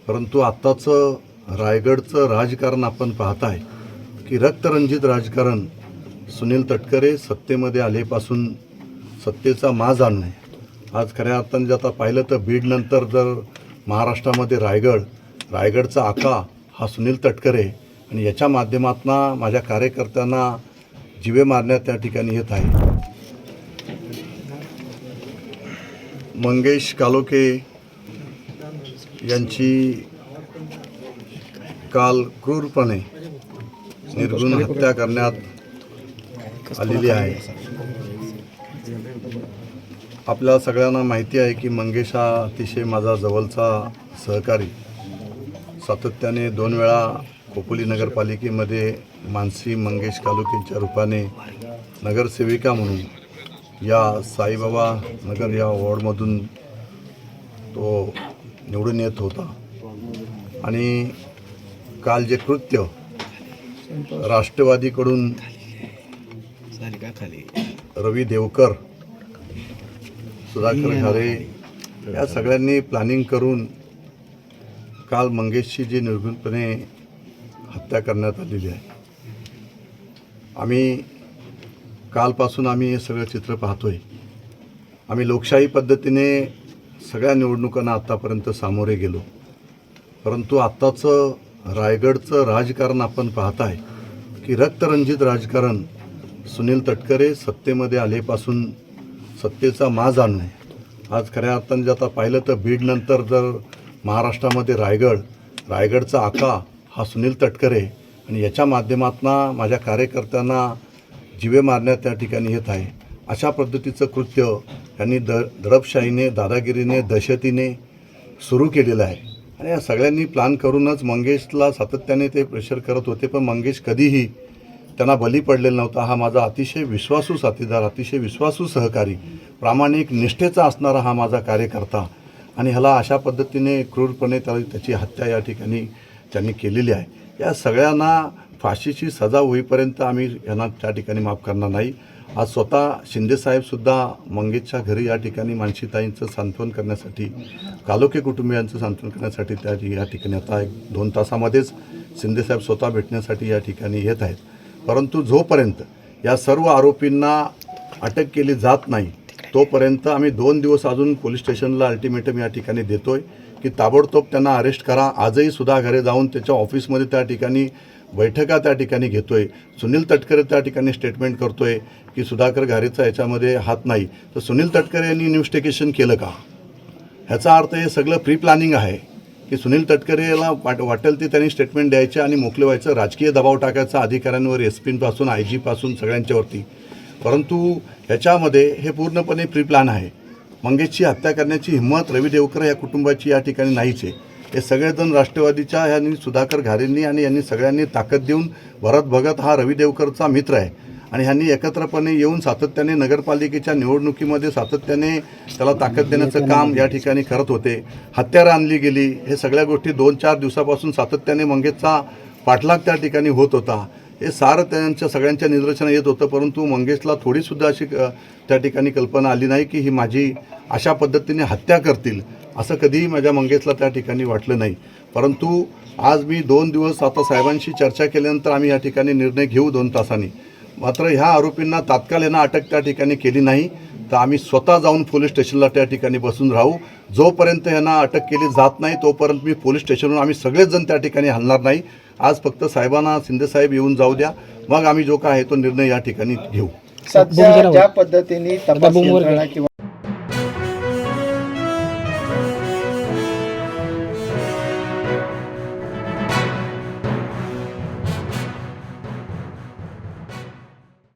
परंतु आत्ताचं रायगडचं राजकारण आपण पाहताय की रक्तरंजित राजकारण. सुनील तटकरे सत्तेमध्ये आलेपासून सत्तेचा माज आणून आज खऱ्या अर्थाने आता पाहिलं तर बीडनंतर जर महाराष्ट्रामध्ये रायगडचा आका हा सुनील तटकरे आणि याच्या माध्यमातून माझ्या कार्यकर्त्यांना जीवे मारण्यात त्या ठिकाणी येत आहे. मंगेश कालोखे यांची काल क्रूरपणे निर्घृण हत्या करण्यात आलेली आहे. आपल्या सगळ्यांना माहिती आहे की मंगेश हा अतिशय माझा जवळचा सहकारी. सातत्याने 2 वेळा खोपोली नगरपालिकेमध्ये मानसी मंगेश कालोखेंच्या रूपाने नगरसेविका म्हणून या साईबाबा नगर या वॉर्डमधून तो निवडून येत होता. आणि काल जे कृत्य राष्ट्रवादीकडून रवी देवकर, सुधाकर घारे या सगळ्यांनी प्लॅनिंग करून काल मंगेशची जी निर्घृणपणे हत्या करण्यात आलेली आहे. आम्ही कालपासून हे सगळं चित्र पाहतोय. आम्ही लोकशाही पद्धतीने सगळ्या निवडणुकांना आत्तापर्यंत सामोरे गेलो, परंतु आत्ताचं रायगडचं राजकारण आपण पाहताय की रक्तरंजित राजकारण. सुनील तटकरे सत्तेमध्ये आलेपासून सत्तेचा माज आणून आज खऱ्या अर्थाने आता पाहिलं तर बीडनंतर जर महाराष्ट्रामध्ये रायगडचा आका हा सुनील तटकरे आणि याच्या माध्यमातून माझ्या कार्यकर्त्यांना जीवे मारण्यात त्या ठिकाणी येत आहे. अशा पद्धतीचं कृत्य यांनी दडपशाहीने, दादागिरीने, दहशतीने सुरू केलेलं आहे. आणि या सगळ्यांनी प्लॅन करूनच मंगेशला सातत्याने ते प्रेशर करत होते, पण मंगेश कधीही त्यांना बली पडलेला नव्हता. हा माझा अतिशय विश्वासू साथीदार, अतिशय विश्वासू सहकारी, प्रामाणिक निष्ठेचा असणारा हा माझा कार्यकर्ता. आणि ह्याला अशा पद्धतीने क्रूरपणे त्याची हत्या या ठिकाणी त्यांनी केलेली आहे. या सगळ्यांना फाशीची सजा होईपर्यंत आम्ही यांना त्या ठिकाणी माफ करणार नाही. आज स्वतः शिंदेसाहेबसुद्धा मंगेशच्या घरी या ठिकाणी मानसीताईंचं सांत्वन करण्यासाठी, कालोखे कुटुंबियांचं सांत्वन करण्यासाठी या ठिकाणी आता 1-2 तासामध्येच शिंदेसाहेब स्वतः भेटण्यासाठी या ठिकाणी येत आहेत. परंतु जोपर्यंत या सर्व आरोपींना अटक केली जात नाही तोपर्यंत आम्ही 2 दिवस अजून पोलीस स्टेशनला अल्टिमेटम या ठिकाणी देतोय की ताबडतोब त्यांना अरेस्ट करा. आजही सुद्धा घरे जाऊन त्याच्या ऑफिसमध्ये त्या ठिकाणी बैठका त्या ठिकाणी घेतोय. सुनील तटकरे त्या ठिकाणी स्टेटमेंट करतोय की सुधाकर घारेचा याच्यामध्ये हात नाही. तर सुनील तटकरे यांनी इन्व्हेस्टिगेशन केलं का? ह्याचा अर्थ हे सगळं प्री प्लॅनिंग आहे की सुनील तटकरेला वाटेल ते त्यांनी स्टेटमेंट द्यायचे आणि मोकळे व्हायचं, राजकीय दबाव टाकायचा अधिकाऱ्यांवर, SP-पासून IG-पासून सगळ्यांच्यावरती. परंतु ह्याच्यामध्ये हे पूर्णपणे प्री प्लॅन आहे. मंगेशची हत्या करण्याची हिंमत रवी देवकर या कुटुंबाची या ठिकाणी नाहीच आहे. हे सगळेजण राष्ट्रवादीच्या यांनी, सुधाकर घारेंनी आणि यांनी सगळ्यांनी ताकद देऊन, भरत भगत हा रवी देवकरचा मित्र आहे आणि ह्यांनी एकत्रपणे येऊन सातत्याने नगरपालिकेच्या निवडणुकीमध्ये सातत्याने त्याला ताकद देण्याचं काम या ठिकाणी करत होते. हत्यारं आणली गेली. हे सगळ्या गोष्टी 2-4 दिवसापासून सातत्याने मंगेशचा पाठलाग त्या ठिकाणी होत होता. हे सारं त्यांच्या सगळ्यांच्या निदर्शनं येत होतं. परंतु मंगेशला थोडीसुद्धा अशी त्या ठिकाणी कल्पना आली नाही की ही माझी अशा पद्धतीने हत्या करतील, असं कधीही माझ्या मंगेशला त्या ठिकाणी वाटलं नाही. परंतु आज मी 2 दिवस आता साहेबांशी चर्चा केल्यानंतर आम्ही या ठिकाणी निर्णय घेऊ 2 तासांनी. मात्र ह्या आरोपींना तात्काळ यांना अटक त्या ठिकाणी केली नाही तर आम्ही स्वतः जाऊन पोलीस स्टेशनला त्या ठिकाणी बसून राहू. जोपर्यंत यांना अटक केली जात नाही तोपर्यंत मी पोलीस स्टेशनवर आम्ही सगळेच जण त्या ठिकाणी हलणार नाही. आज फक्त साहेबांना, शिंदेसाहेब येऊन जाऊ द्या, मग आम्ही जो काय आहे तो निर्णय या ठिकाणी घेऊ. सध्या ज्या पद्धतीने तपास यंत्रणा किंवा